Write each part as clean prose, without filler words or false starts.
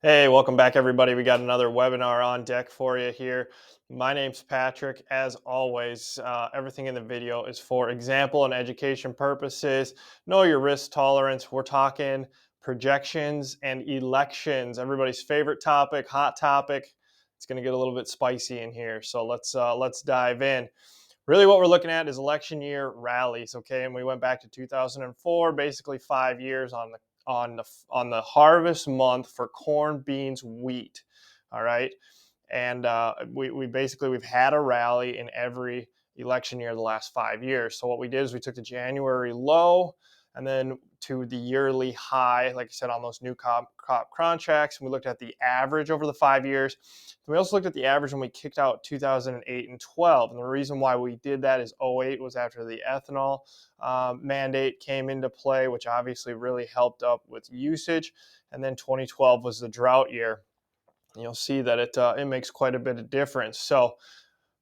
Hey, welcome back, everybody. We got another webinar on deck for you here. My name's Patrick. As always, everything in the video is for example and education purposes. Know your risk tolerance. We're talking projections and elections. Everybody's favorite topic, hot topic. It's going to get a little bit spicy in here, so let's dive in. Really, what we're looking at is election year rallies. Okay, and we went back to 2004, basically 5 years on the harvest month for corn, beans, wheat. All right, and we basically we've had a rally in every election year the last 5 years. So what we did is we took the January low and then to the yearly high, like I said, on those new crop contracts. And we looked at the average over the 5 years. And we also looked at the average when we kicked out 2008 and 12. And the reason why we did that is '08 was after the ethanol mandate came into play, which obviously really helped up with usage. And then 2012 was the drought year. And you'll see that it makes quite a bit of difference. So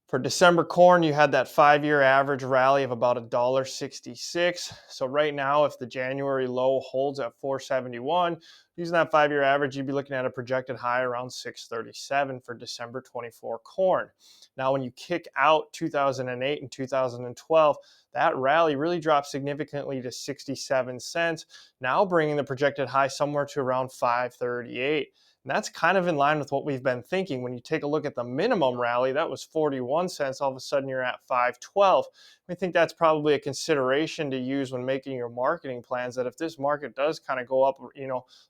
for December corn, you had that 5 year average rally of about $1.66. So right now, if the January low holds at 471, using that 5 year average, you'd be looking at a projected high around 637 for December 24 corn. Now, when you kick out 2008 and 2012, that rally really dropped significantly to 67 cents, now bringing the projected high somewhere to around 538. And that's kind of in line with what we've been thinking. When you take a look at the minimum rally, that was 41 cents. All of a sudden, you're at 512. We think that's probably a consideration to use when making your marketing plans. That if this market does kind of go up,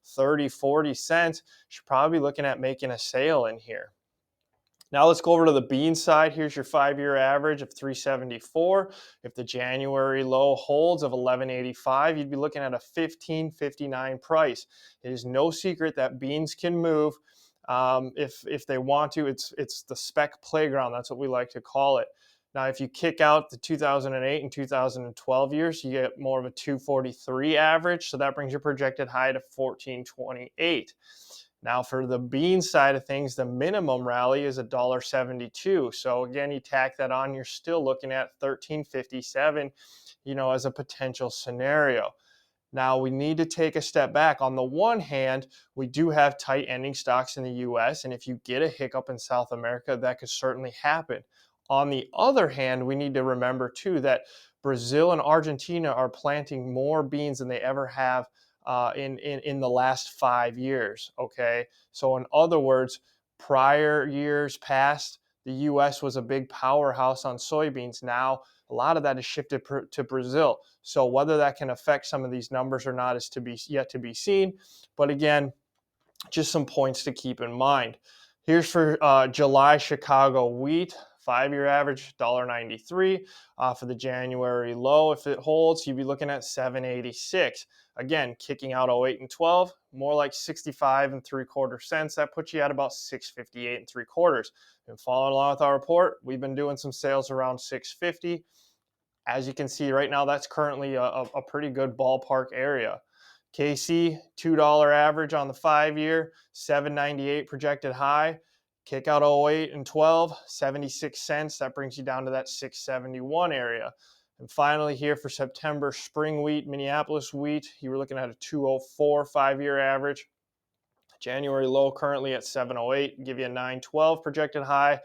30, 40 cents, you should probably be looking at making a sale in here. Now let's go over to the bean side. Here's your 5 year average of 374. If the January low holds of 1185, you'd be looking at a 1559 price. It is no secret that beans can move if they want to. It's the spec playground. That's what we like to call it. Now, if you kick out the 2008 and 2012 years, you get more of a 243 average. So that brings your projected high to 1428. Now, for the bean side of things, the minimum rally is $1.72. So again, you tack that on, you're still looking at 1357, as a potential scenario. Now, we need to take a step back. On the one hand, we do have tight ending stocks in the US, and if you get a hiccup in South America, that could certainly happen. On the other hand, we need to remember too that Brazil and Argentina are planting more beans than they ever have in the last 5 years. Okay, so in other words, prior years past, the U.S. was a big powerhouse on soybeans. Now a lot of that is shifted to Brazil. So whether that can affect some of these numbers or not is yet to be seen. But again, just some points to keep in mind. Here's for July Chicago wheat. 5 year average $1.93. For the January low, if it holds, you'd be looking at 786. Again, kicking out '08 and 12, more like 65 and 3/4 cents. That puts you at about 658 and 3/4. And following along with our report, we've been doing some sales around 650. As you can see right now, that's currently a pretty good ballpark area. KC, $2 average on the 5 year, 798 projected high. Kick out '08 and 12, 76 cents. That brings you down to that 671 area. And finally, here for September, spring wheat, Minneapolis wheat, you were looking at a 204 5 year average. January low currently at 708, give you a 912 projected high.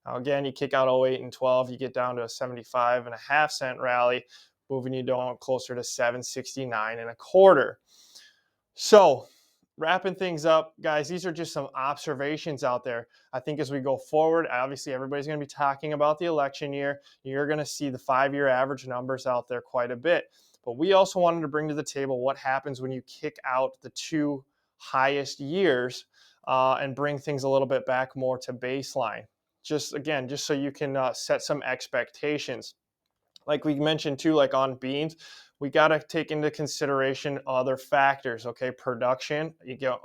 Now again, you kick out '08 and 12, you get down to a 75.5 cent rally, moving you down closer to 769.25. So, wrapping things up, guys, these are just some observations out there. I think as we go forward, obviously everybody's going to be talking about the election year. You're going to see the 5 year average numbers out there quite a bit. But we also wanted to bring to the table what happens when you kick out the two highest years and bring things a little bit back more to baseline. Just so you can set some expectations. Like we mentioned too, like on beans, we got to take into consideration other factors. Okay, production.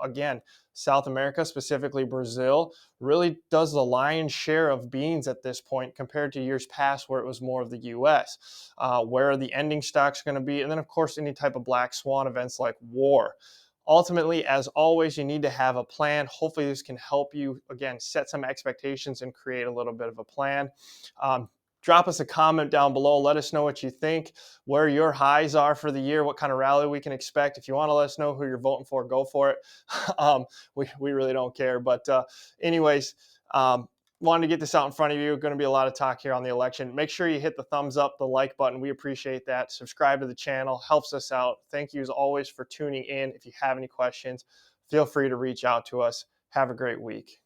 Again, South America, specifically Brazil, really does the lion's share of beans at this point compared to years past where it was more of the U.S. Where are the ending stocks going to be? And then, of course, any type of black swan events like war. Ultimately, as always, you need to have a plan. Hopefully, this can help you, again, set some expectations and create a little bit of a plan. drop us a comment down below. Let us know what you think, where your highs are for the year, what kind of rally we can expect. If you want to let us know who you're voting for, go for it. We really don't care. But anyways, wanted to get this out in front of you. Going to be a lot of talk here on the election. Make sure you hit the thumbs up, the like button. We appreciate that. Subscribe to the channel. Helps us out. Thank you as always for tuning in. If you have any questions, feel free to reach out to us. Have a great week.